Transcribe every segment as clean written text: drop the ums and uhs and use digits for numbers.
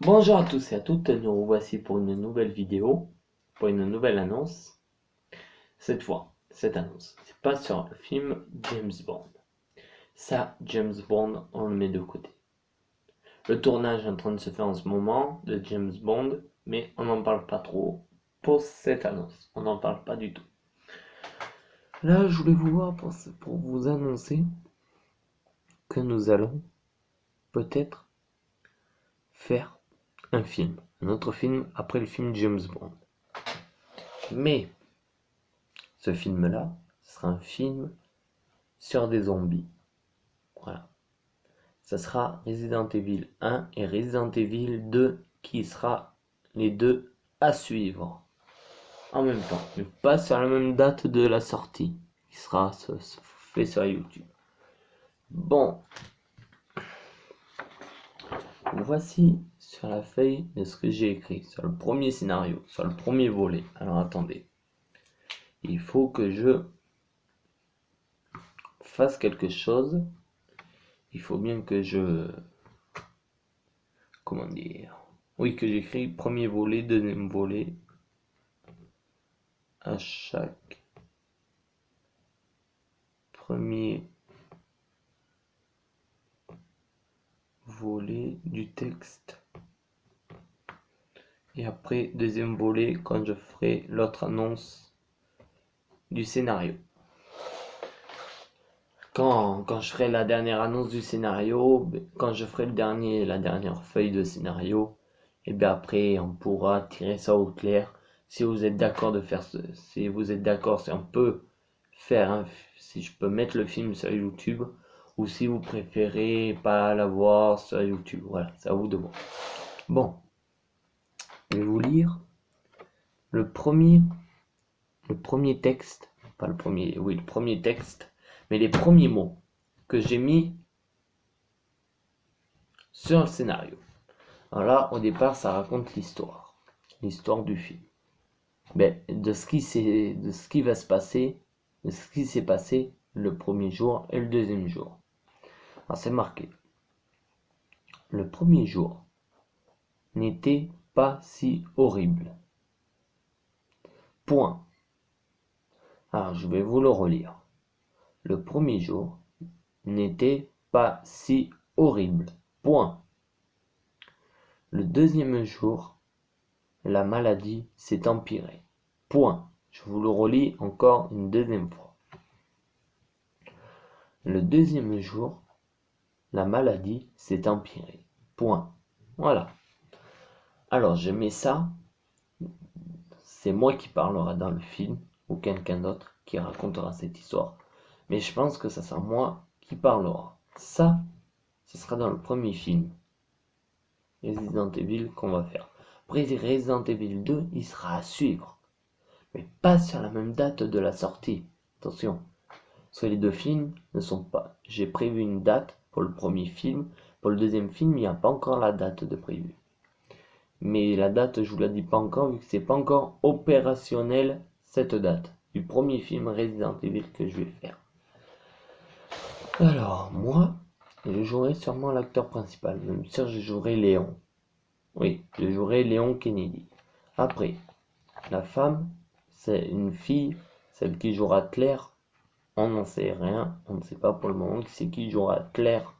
Bonjour à tous et à toutes, nous revoici pour une nouvelle vidéo, pour une nouvelle annonce. Cette fois, cette annonce, c'est pas sur le film James Bond. Ça, James Bond, on le met de côté. Le tournage est en train de se faire en ce moment de James Bond, mais on n'en parle pas trop pour cette annonce. On n'en parle pas du tout. Là, je voulais vous voir pour vous annoncer que nous allons peut-être faire un autre film après le film James Bond. Mais ce film-là sera un film sur des zombies. Voilà. Ça sera Resident Evil 1 et Resident Evil 2 qui sera les deux à suivre en même temps, mais pas sur la même date de la sortie, qui sera fait sur YouTube. Bon, voici sur la feuille de ce que j'ai écrit, sur le premier scénario, sur le premier volet. Alors attendez, il faut que je fasse quelque chose. Il faut bien que je... Comment dire? Oui, que j'écris premier volet, deuxième volet à chaque premier volet du texte. Et après, deuxième volet, quand je ferai l'autre annonce du scénario. Quand je ferai la dernière annonce du scénario, quand je ferai la dernière feuille de scénario, et bien après on pourra tirer ça au clair. Si vous êtes d'accord de faire si vous êtes d'accord, si on peut faire si je peux mettre le film sur YouTube, ou si vous préférez pas l'avoir sur YouTube. Voilà, c'est à vous de voir. Bon, je vais vous lire le premier texte, pas le premier, oui, le premier texte, mais les premiers mots que j'ai mis sur le scénario. Alors là, au départ, ça raconte l'histoire du film. De ce qui va se passer, de ce qui s'est passé le premier jour et le deuxième jour. Alors c'est marqué. Le premier jour n'était pas si horrible. Point. Alors je vais vous le relire. Le premier jour n'était pas si horrible. Point. Le deuxième jour, la maladie s'est empirée. Point. Je vous le relis encore une deuxième fois. Le deuxième jour, la maladie s'est empirée. Point. Voilà. Alors je mets ça, c'est moi qui parlera dans le film, ou quelqu'un d'autre qui racontera cette histoire. Mais je pense que ça sera moi qui parlera. Ça, ce sera dans le premier film, Resident Evil, qu'on va faire. Après Resident Evil 2, il sera à suivre. Mais pas sur la même date de la sortie. Attention. Parce que les deux films ne sont pas... J'ai prévu une date pour le premier film. Pour le deuxième film, il n'y a pas encore la date de prévu. Mais la date, je vous la dis pas encore, vu que c'est pas encore opérationnel, cette date. Du premier film Resident Evil que je vais faire. Alors, moi, je jouerai sûrement l'acteur principal. Même sûr, je jouerai Léon. Oui, je jouerai Léon Kennedy. Après, la femme, c'est une fille, celle qui jouera Claire. On n'en sait rien, on ne sait pas pour le moment qui c'est qui jouera Claire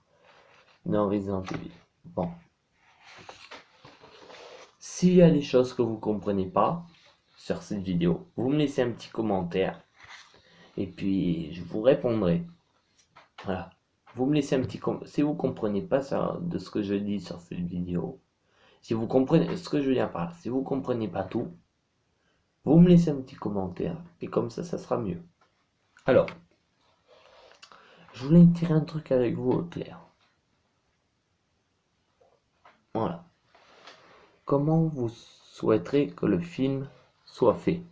dans Resident Evil. Bon. S'il y a des choses que vous comprenez pas sur cette vidéo, vous me laissez un petit commentaire et puis je vous répondrai. Voilà. Vous me laissez un petit commentaire. Si vous comprenez pas ça, de ce que je dis sur cette vidéo, si vous comprenez ce que je veux dire par là, si vous comprenez pas tout, vous me laissez un petit commentaire et comme ça sera mieux. Alors, je voulais tirer un truc avec vous au clair. Voilà. Comment vous souhaiterez que le film soit fait?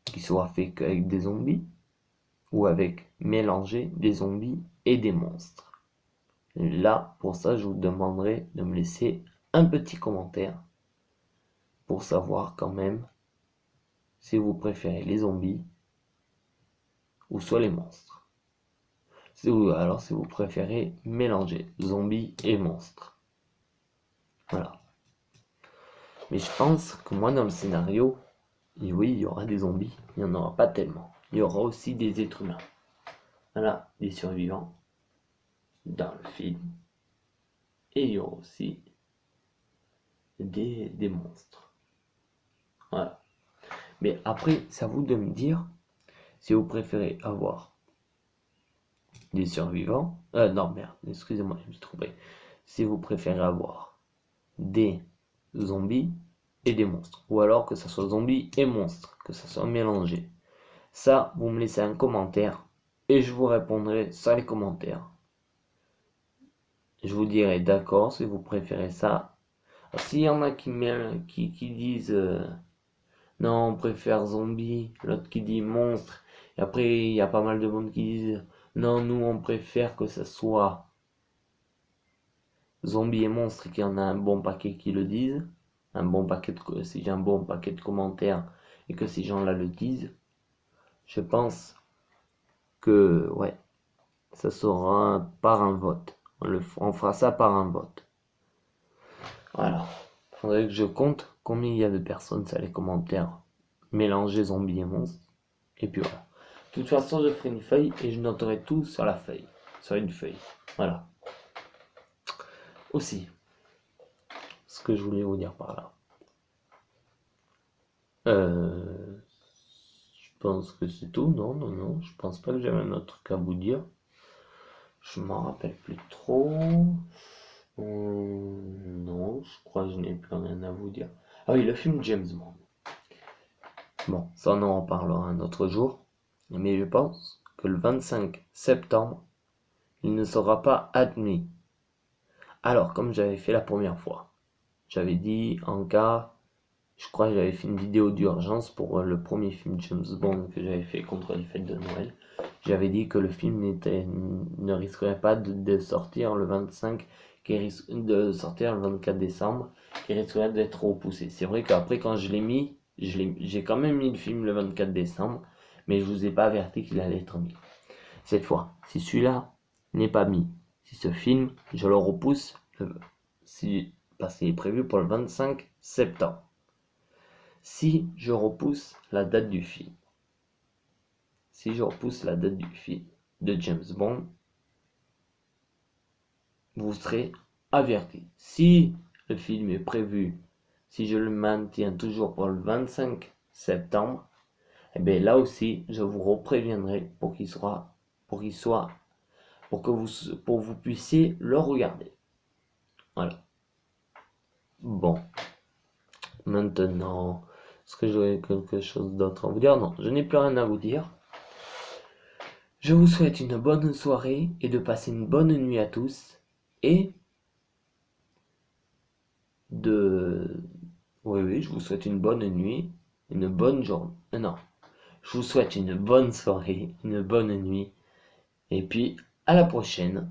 Qu'il soit fait qu'avec des zombies ou avec mélanger des zombies et des monstres? Là, pour ça, je vous demanderai de me laisser un petit commentaire pour savoir quand même si vous préférez les zombies ou soit les monstres. Alors si vous préférez mélanger zombies et monstres. Voilà. Mais je pense que moi, dans le scénario, et oui, il y aura des zombies, il n'y en aura pas tellement. Il y aura aussi des êtres humains. Voilà, des survivants dans le film. Et il y aura aussi des monstres. Voilà. Mais après, c'est à vous de me dire si vous préférez avoir des survivants. Non, merde, excusez-moi, je me suis trompé. Si vous préférez avoir des zombies et des monstres. Ou alors que ça soit zombies et monstres, que ça soit mélangé. Ça, vous me laissez un commentaire et je vous répondrai sur les commentaires. Je vous dirai d'accord si vous préférez ça. S'il y en a qui disent non, on préfère zombie, l'autre qui dit monstre, et après il y a pas mal de monde qui disent non, nous on préfère que ça soit zombie et monstre, et qu'il y en a un bon paquet qui le disent, si j'ai un bon paquet de commentaires et que ces gens-là le disent, je pense que ouais, ça sera par un vote. On fera ça par un vote. Voilà. Faudrait que je compte combien il y a de personnes sur les commentaires mélanger zombies et monstres. Et puis voilà. De toute façon, je ferai une feuille et je noterai tout sur la feuille. Sur une feuille. Voilà. Aussi, ce que je voulais vous dire par là. Je pense que c'est tout. Non. Je pense pas que j'avais un autre truc à vous dire. Je m'en rappelle plus trop. Non, je crois que je n'ai plus rien à vous dire. Ah oui, le film James Bond. Bon, ça on en reparlera un autre jour. Mais je pense que le 25 septembre, il ne sera pas admis. Alors, comme j'avais fait la première fois, j'avais dit en cas, je crois que j'avais fait une vidéo d'urgence pour le premier film James Bond que j'avais fait contre les fêtes de Noël. J'avais dit que le film ne risquerait pas de sortir le 25, de sortir le 24 décembre, qui risquerait d'être repoussé. C'est vrai qu'après quand je l'ai mis, j'ai quand même mis le film le 24 décembre, mais je vous ai pas averti qu'il allait être mis. Cette fois, si celui-là n'est pas mis, si ce film, je le repousse, parce qu'il est prévu pour le 25 septembre. Si je repousse la date du film, de James Bond, vous serez averti. Si le film est prévu, si je le maintiens toujours pour le 25 septembre, et bien là aussi, je vous repréviendrai pour que vous puissiez le regarder. Voilà. Bon. Maintenant, est-ce que j'aurais quelque chose d'autre à vous dire? Non, je n'ai plus rien à vous dire. Je vous souhaite une bonne soirée et de passer une bonne nuit à tous. Et oui, je vous souhaite une bonne nuit, une bonne journée. Non, je vous souhaite une bonne soirée, une bonne nuit. Et puis, à la prochaine.